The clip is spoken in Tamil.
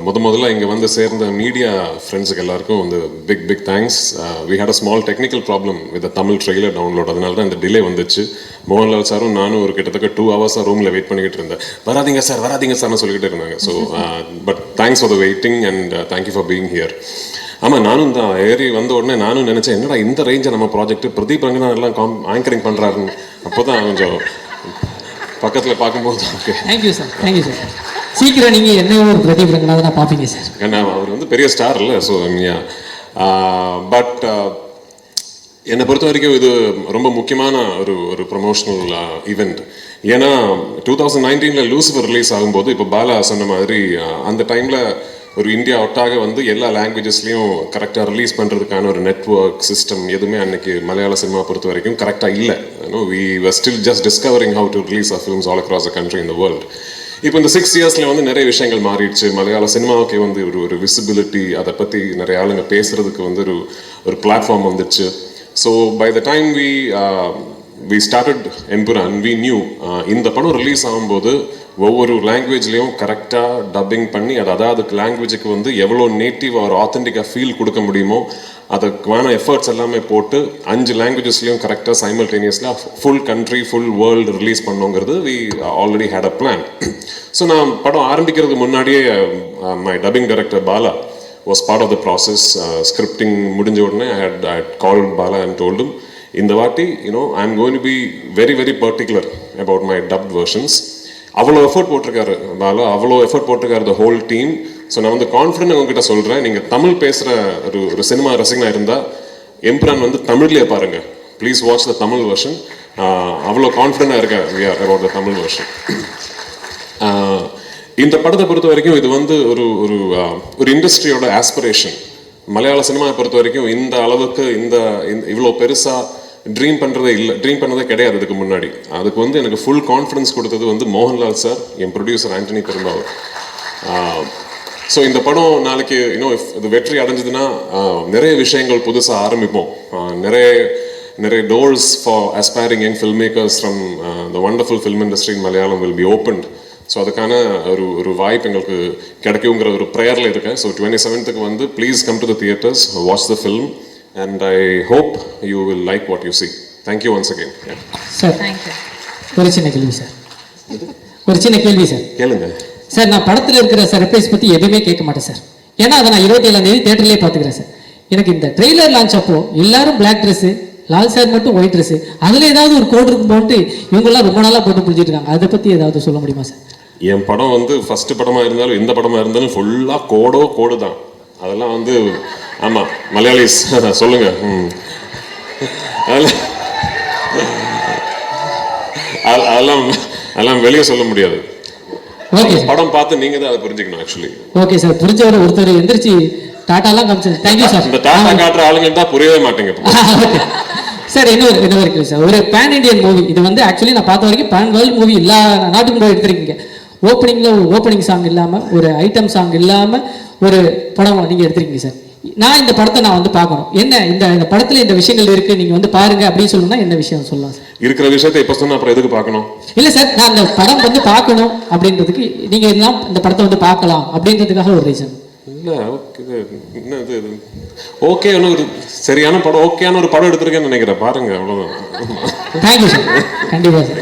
முதல்ல இங்கே வந்து சேர்ந்த மீடியா ஃப்ரெண்ட்ஸுக்கு எல்லாருக்கும் வந்து big thanks. We had a small technical problem with Tamil trailer download, அதனால தான் இந்த டிலே வந்துச்சு. மோகன்லால் சாரும் நானும் ஒரு கிட்டத்தட்ட 2 hours ரூமில் வெயிட் பண்ணிக்கிட்டு இருந்தேன். வராதிங்க சார்னு சொல்லிக்கிட்டு இருந்தாங்க. So but thanks for the waiting and thank you for being here. ஆமாம், நானும் தான் ஏறி வந்த உடனே நானும் நினச்சேன், என்னடா இந்த ரேஞ்சை நம்ம ப்ராஜெக்ட் பிரதீப் ரங்கநாதன் எல்லாம் ஆங்கரிங் பண்ணுறாருன்னு. அப்போ தான் கொஞ்சம் பக்கத்தில் பார்க்கும்போது ஓகே. Thank you sir. சீக்கிரம் நீங்கள் என்ன ஒரு பிரதீப் ரங்கநாதனா பார்ப்பீங்க சார். ஏன்னா அவர் வந்து பெரிய ஸ்டார் இல்லை. ஸோ பட் என்னை பொறுத்த வரைக்கும் இது ரொம்ப முக்கியமான ஒரு ப்ரொமோஷனல் ஈவெண்ட். ஏன்னா 2019 லூசிஃபர் ரிலீஸ் ஆகும்போது இப்போ பாலா சொன்ன மாதிரி அந்த டைமில் ஒரு இந்தியா ஒட்டாக வந்து எல்லா லாங்குவேஜஸ்லையும் கரெக்டாக ரிலீஸ் பண்ணுறதுக்கான ஒரு நெட்வொர்க் சிஸ்டம் எதுவுமே அன்னைக்கு மலையாள சினிமா பொறுத்த வரைக்கும் கரெக்டாக இல்லை. We were still just discovering how to release of films all across the country in the world. இப்போ இந்த 6 yearsல வந்து நிறைய விஷயங்கள் மாறிடுச்சு. மலையாள சினிமாவுக்கு வந்து ஒரு விசிபிலிட்டி, அதை பற்றி நிறைய ஆளுங்க பேசுறதுக்கு வந்து ஒரு பிளாட்ஃபார்ம் வந்துச்சு. So by the time we started Empuraan, we knew இந்த படம் ரிலீஸ் ஆகும்போது ஒவ்வொரு லாங்குவேஜ்லேயும் கரெக்டாக டப்பிங் பண்ணி அதாவது லாங்குவேஜுக்கு வந்து எவ்வளோ நேட்டிவ் ஒரு ஆத்தென்டிக்காக ஃபீல் கொடுக்க முடியுமோ அதுக்கான எஃபர்ட்ஸ் எல்லாமே போட்டு 5 லாங்குவேஜஸ்லையும் கரெக்டாக சைமல்டேனியஸில் full country full world release பண்ணோங்கிறது we already had a plan. So நான் படம் ஆரம்பிக்கிறதுக்கு முன்னாடியே my dubbing director Bala was part of the process. Scripting முடிஞ்ச உடனே I had called Bala and told him, இந்த வாட்டி I'm going to be very very particular about my dubbed versions. அவ்வளோ எஃபர்ட் போட்டிருக்காரு பாலா, அவ்வளோ எஃபர்ட் போட்டிருக்காரு the whole team. ஸோ நான் வந்து கான்ஃபிடென்ட் உங்ககிட்ட சொல்கிறேன், நீங்கள் தமிழ் பேசுகிற ஒரு சினிமா ரசிகனாக இருந்தால் எம்புரான் வந்து தமிழ்லேயே பாருங்கள். Please watch the Tamil version. அவ்வளோ கான்ஃபிடென்ட்டாக இருக்கேன் we are about the Tamil version. இந்த படத்தை பொறுத்த வரைக்கும் இது வந்து ஒரு இண்டஸ்ட்ரியோட ஆஸ்பிரேஷன். மலையாள சினிமாவை பொறுத்த வரைக்கும் இந்த அளவுக்கு இவ்வளோ பெருசாக ட்ரீம் பண்ணதே கிடையாது இதுக்கு முன்னாடி. அதுக்கு வந்து எனக்கு ஃபுல் கான்ஃபிடன்ஸ் கொடுத்தது வந்து மோகன்லால் சார், என் ப்ரொடியூசர் ஆண்டனி பெரும்பாவூர். ஸோ இந்த படம் நாளைக்கு இது வெற்றி அடைஞ்சதுன்னா நிறைய விஷயங்கள் புதுசாக ஆரம்பிப்போம். நிறைய doors for aspiring young filmmakers from the wonderful film industry in Malayalam will be opened. So அதுக்கான ஒரு வாய்ப்பு எங்களுக்கு கிடைக்குங்கிற ஒரு ப்ரேயரில் இருக்கேன். ஸோ 27th வந்து please come to the theatres, watch the film and I hope you will like what you see. Thank you once again. Sir ஒரு சின்ன கேள்வி சார். கேளுங்க சார். நான் படத்தில் இருக்கிற சர்ப்ரைஸ் பற்றி எதுவுமே கேட்க மாட்டேன் சார். ஏன்னா அதை நான் 27ஆம் தேதி தியேட்டர்லேயே பார்த்துக்கிறேன் சார். எனக்கு இந்த ட்ரெய்லர் லான்ச் அப்போ எல்லாரும் பிளாக் ட்ரெஸ்ஸு, லால் சார் மட்டும் ஒயிட் ட்ரெஸ்ஸு, அதில் ஏதாவது ஒரு கோடு இருக்கும் போட்டு இவங்கெல்லாம் ரொம்ப நாளாக போட்டு புரிஞ்சிட்டு இருக்காங்க. அதை பற்றி ஏதாவது சொல்ல முடியுமா சார்? என் படம் வந்து ஃபர்ஸ்ட் படமாக இருந்தாலும் எந்த படமாக இருந்தாலும் ஃபுல்லாக கோடு தான். அதெல்லாம் வந்து ஆமாம் மலையாளிஸ் சொல்லுங்க. அதெல்லாம் வெளியே சொல்ல முடியாது. படம் பார்த்து நீங்க தான் அதை புரிஞ்சுக்கணும். Actually okay sir. புரிஞ்சவரை ஒருத்தர் எந்திரிச்சு டாட்டாலாம் காமிச்சாரு. Thank you sir. இந்த டாட்டா காட்டுற ஆளுங்க தான் புரியவே மாட்டேங்க சார். என்ன இருக்கு சார், ஒரு பேன் இண்டியன் மூவி இது வந்து ஆக்சுவலி நான் பார்த்த வரைக்கும் பேன் வேர்ல்டு மூவி எல்லா நாட்டுக்கும் கூட எடுத்திருக்கீங்க. ஓப்பனிங்கில் ஒரு ஓப்பனிங் சாங் இல்லாமல், ஒரு ஐட்டம் சாங் இல்லாமல் ஒரு படம் நீங்கள் எடுத்திருக்கீங்க சார். நான் இந்த படத்தை வந்து பார்க்கணும். என்ன இந்த படத்தில் இந்த விஷயங்கள் இருக்குது, நீங்கள் வந்து பாருங்க அப்படின்னு சொல்லணும்னா என்ன விஷயம் சொல்லலாம் சார்? இருக்கிற விஷயத்தை இப்போ சொன்னால் அப்புறம் எதுக்கு பார்க்கணும்? இல்லை சார், நான் இந்த படம் வந்து பார்க்கணும் அப்படின்றதுக்கு நீங்கள் எல்லாம் இந்த படத்தை வந்து பார்க்கலாம் அப்படின்றதுக்காக ஒரு ரீசன். இல்லை ஓகே ஒரு சரியான படம், ஓகேயான ஒரு படம் எடுத்திருக்கேன்னு நினைக்கிறேன். பாருங்க, அவ்வளோதான். Thank you sir. கண்டிப்பாக சார்.